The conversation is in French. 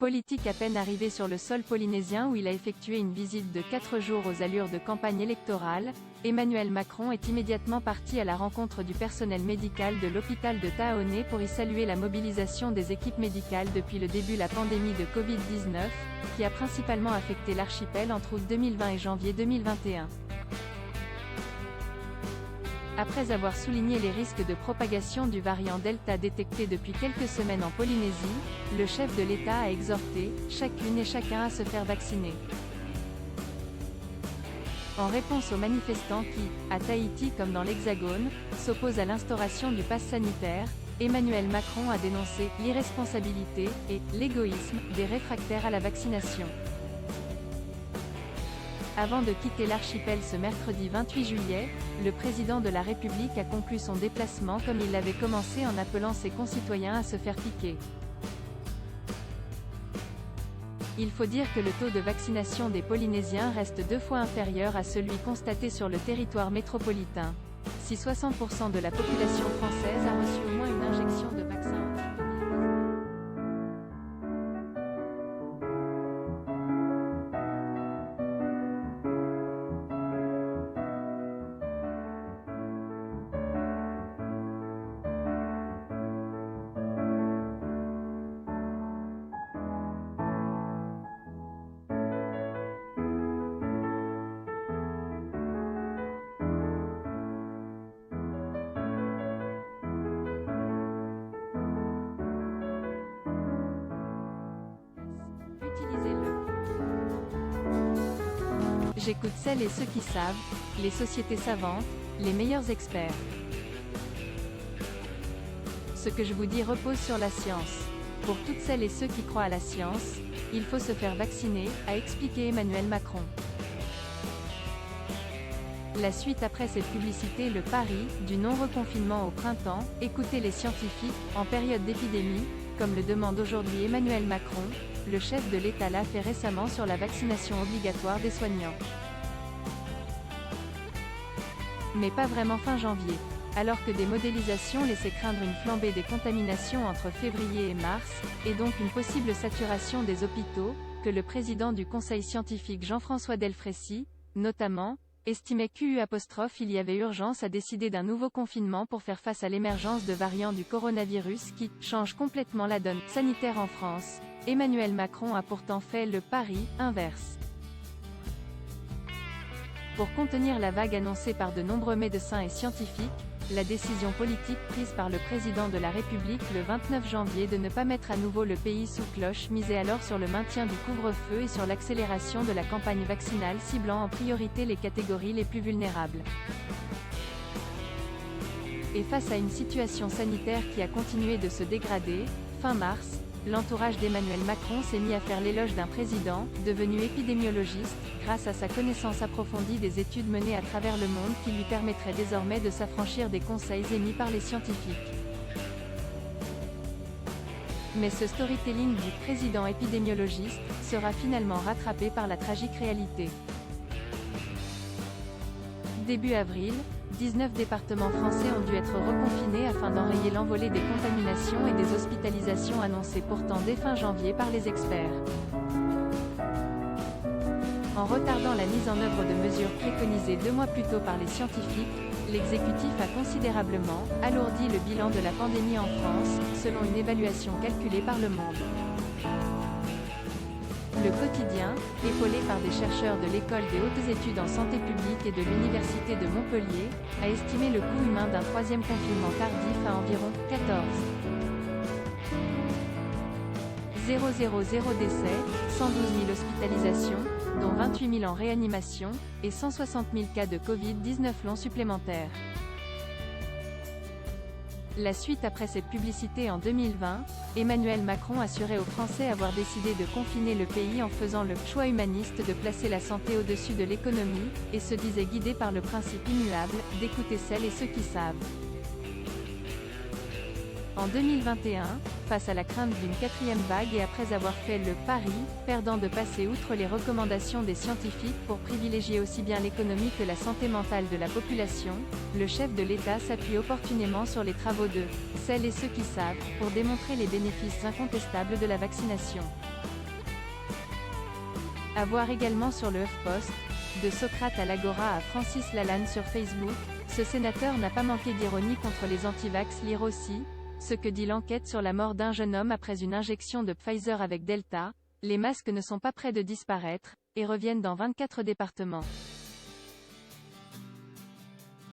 Politique à peine arrivé sur le sol polynésien où il a effectué une visite de 4 jours aux allures de campagne électorale, Emmanuel Macron est immédiatement parti à la rencontre du personnel médical de l'hôpital de Taoné pour y saluer la mobilisation des équipes médicales depuis le début de la pandémie de Covid-19, qui a principalement affecté l'archipel entre août 2020 et janvier 2021. Après avoir souligné les risques de propagation du variant Delta détecté depuis quelques semaines en Polynésie, le chef de l'État a exhorté chacune et chacun à se faire vacciner. En réponse aux manifestants qui, à Tahiti comme dans l'Hexagone, s'opposent à l'instauration du pass sanitaire, Emmanuel Macron a dénoncé l'irresponsabilité et l'égoïsme des réfractaires à la vaccination. Avant de quitter l'archipel ce mercredi 28 juillet, le président de la République a conclu son déplacement comme il l'avait commencé en appelant ses concitoyens à se faire piquer. Il faut dire que le taux de vaccination des Polynésiens reste 2 fois inférieur à celui constaté sur le territoire métropolitain. Si 60% de la population française a reçu au moins une injection de vaccin anti-Covid. Utilisez-le. J'écoute celles et ceux qui savent, les sociétés savantes, les meilleurs experts. Ce que je vous dis repose sur la science. Pour toutes celles et ceux qui croient à la science, il faut se faire vacciner, a expliqué Emmanuel Macron. La suite après cette publicité, le pari du non-reconfinement au printemps, écoutez les scientifiques, en période d'épidémie, comme le demande aujourd'hui Emmanuel Macron, le chef de l'État l'a fait récemment sur la vaccination obligatoire des soignants. Mais pas vraiment fin janvier. Alors que des modélisations laissaient craindre une flambée des contaminations entre février et mars, et donc une possible saturation des hôpitaux, que le président du conseil scientifique Jean-François Delfraissy, notamment, estimait qu'il y y avait urgence à décider d'un nouveau confinement pour faire face à l'émergence de variants du coronavirus qui changent complètement la donne sanitaire en France. Emmanuel Macron a pourtant fait le pari inverse. Pour contenir la vague annoncée par de nombreux médecins et scientifiques, la décision politique prise par le président de la République le 29 janvier de ne pas mettre à nouveau le pays sous cloche misait alors sur le maintien du couvre-feu et sur l'accélération de la campagne vaccinale ciblant en priorité les catégories les plus vulnérables. Et face à une situation sanitaire qui a continué de se dégrader, fin mars, l'entourage d'Emmanuel Macron s'est mis à faire l'éloge d'un président, devenu épidémiologiste, grâce à sa connaissance approfondie des études menées à travers le monde qui lui permettrait désormais de s'affranchir des conseils émis par les scientifiques. Mais ce storytelling du président épidémiologiste sera finalement rattrapé par la tragique réalité. Début avril, 19 départements français ont dû être reconfinés afin d'enrayer l'envolée des contaminations et des hospitalisations annoncées pourtant dès fin janvier par les experts. En retardant la mise en œuvre de mesures préconisées 2 mois plus tôt par les scientifiques, l'exécutif a considérablement alourdi le bilan de la pandémie en France, selon une évaluation calculée par Le Monde. Le Quotidien, épaulé par des chercheurs de l'École des hautes études en santé publique et de l'Université de Montpellier, a estimé le coût humain d'un 3e confinement tardif à environ 0,000 décès, 112 000 hospitalisations, dont 28 000 en réanimation, et 160 000 cas de Covid-19 longs supplémentaires. La suite après cette publicité en 2020, Emmanuel Macron assurait aux Français avoir décidé de confiner le pays en faisant le choix humaniste de placer la santé au-dessus de l'économie, et se disait guidé par le principe immuable d'écouter celles et ceux qui savent. En 2021, face à la crainte d'une 4e vague et après avoir fait le pari, perdant de passer outre les recommandations des scientifiques pour privilégier aussi bien l'économie que la santé mentale de la population, le chef de l'État s'appuie opportunément sur les travaux de celles et ceux qui savent, pour démontrer les bénéfices incontestables de la vaccination. À voir également sur le HuffPost, de Socrate à l'Agora à Francis Lalanne sur Facebook, ce sénateur n'a pas manqué d'ironie contre les antivax. Lire aussi, ce que dit l'enquête sur la mort d'un jeune homme après une injection de Pfizer avec Delta, les masques ne sont pas près de disparaître, et reviennent dans 24 départements.